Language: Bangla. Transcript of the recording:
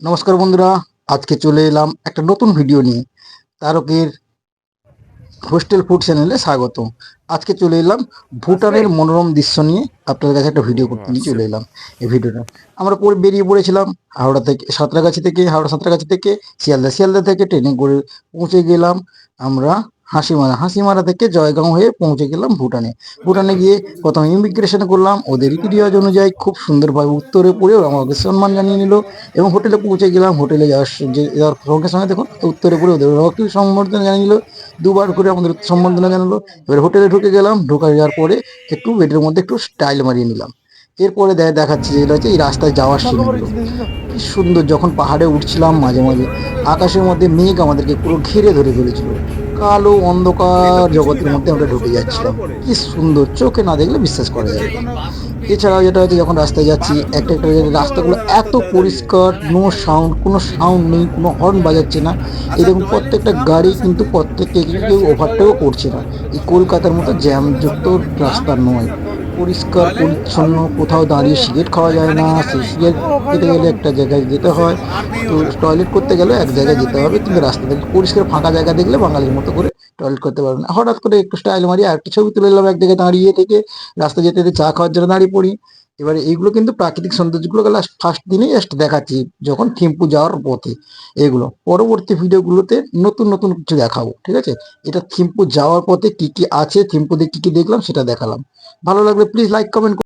নমস্কার বন্ধুরা, আজকে চলে এলাম একটা নতুন ভিডিও নিয়ে। তারকের হোস্টেল ফুড চ্যানেলে স্বাগত। আজকে চলে এলাম ভুটানের মনোরম দৃশ্য নিয়ে আপনাদের কাছে একটা ভিডিও করতে নিয়ে চলে এলাম। এই ভিডিওটা আমরা বেরিয়ে পড়েছিলাম হাওড়া থেকে, সাঁতরাগাছি থেকে শিয়ালদা থেকে ট্রেনে করে পৌঁছে গেলাম আমরা হাসিমারা থেকে জয়গাঁও হয়ে পৌঁছে গেলাম ভুটানে। ভুটানে গিয়ে প্রথমে ইমিগ্রেশন করলাম, ওদের রীতি রেওয়াজ অনুযায়ী খুব সুন্দরভাবে উত্তরে পড়েও আমাকে সম্মান জানিয়ে নিল এবং হোটেলে পৌঁছে গেলাম। হোটেলে যাওয়ার সঙ্গে সঙ্গে দেখুন উত্তরে পড়ে ওদের সম্বর্ধনা জানিয়ে নিল, দুবার করে আমাদের সম্বর্ধনা জানালো। এবার হোটেলে ঢুকে গেলাম, ঢুকে যাওয়ার পরে একটু বেডের মধ্যে একটু স্টাইল মারিয়ে নিলাম। এরপরে দেখাচ্ছে যেটা হচ্ছে এই রাস্তায় যাওয়ার সিনগুলো। কি সুন্দর, যখন পাহাড়ে উঠছিলাম মাঝে মাঝে আকাশের মধ্যে মেঘ আমাদেরকে পুরো ঘিরে ধরে ফেলেছিল। কালো অন্ধকার জগতের মধ্যে আমরা ঢুকে যাচ্ছিলাম। কি সুন্দর, চোখে না দেখলে বিশ্বাস করা যাবে না। এছাড়াও যেটা হচ্ছে যখন রাস্তায় যাচ্ছি একটা একটা রাস্তাগুলো এত পরিষ্কার, নো সাউন্ড, কোনো সাউন্ড নেই, কোনো হর্ন বাজাচ্ছে না। এরকম প্রত্যেকটা গাড়ি কিন্তু প্রত্যেককে কেউ ওভারটেকও করছে না। এই কলকাতার মতো জ্যামযুক্ত রাস্তা নয়, পরিষ্কার পরিচ্ছন্ন। কোথাও দাঁড়িয়ে সিগারেট খাওয়া যায় না, সেই সিগারেট খেতে গেলে একটা জায়গায় যেতে হয়, তো টয়লেট করতে গেলে এক জায়গায় যেতে হবে। কিন্তু রাস্তাতে পরিষ্কার ফাঁকা জায়গা দেখলে বাঙালির মতো করে টয়লেট করতে পারবে না। হঠাৎ করে একটু স্টাইল মারি আর একটা ছবি তুলে নিলাম এক জায়গায় দাঁড়িয়ে থেকে, রাস্তা যেতে যেতে চা খাওয়ার জন্য দাঁড়িয়ে পড়ি। এবারে এইগুলো কিন্তু প্রাকৃতিক সৌন্দর্যগুলো লাস্ট ফার্স্ট দিনেই জাস্ট দেখাচ্ছি যখন থিম্পু যাওয়ার পথে। এগুলো পরবর্তী ভিডিওগুলোতে নতুন নতুন কিছু দেখাবো, ঠিক আছে? এটা থিম্পু যাওয়ার পথে কি কি আছে, থিম্পুতে কি কি দেখলাম সেটা দেখালাম। ভালো লাগলে প্লিজ লাইক কমেন্ট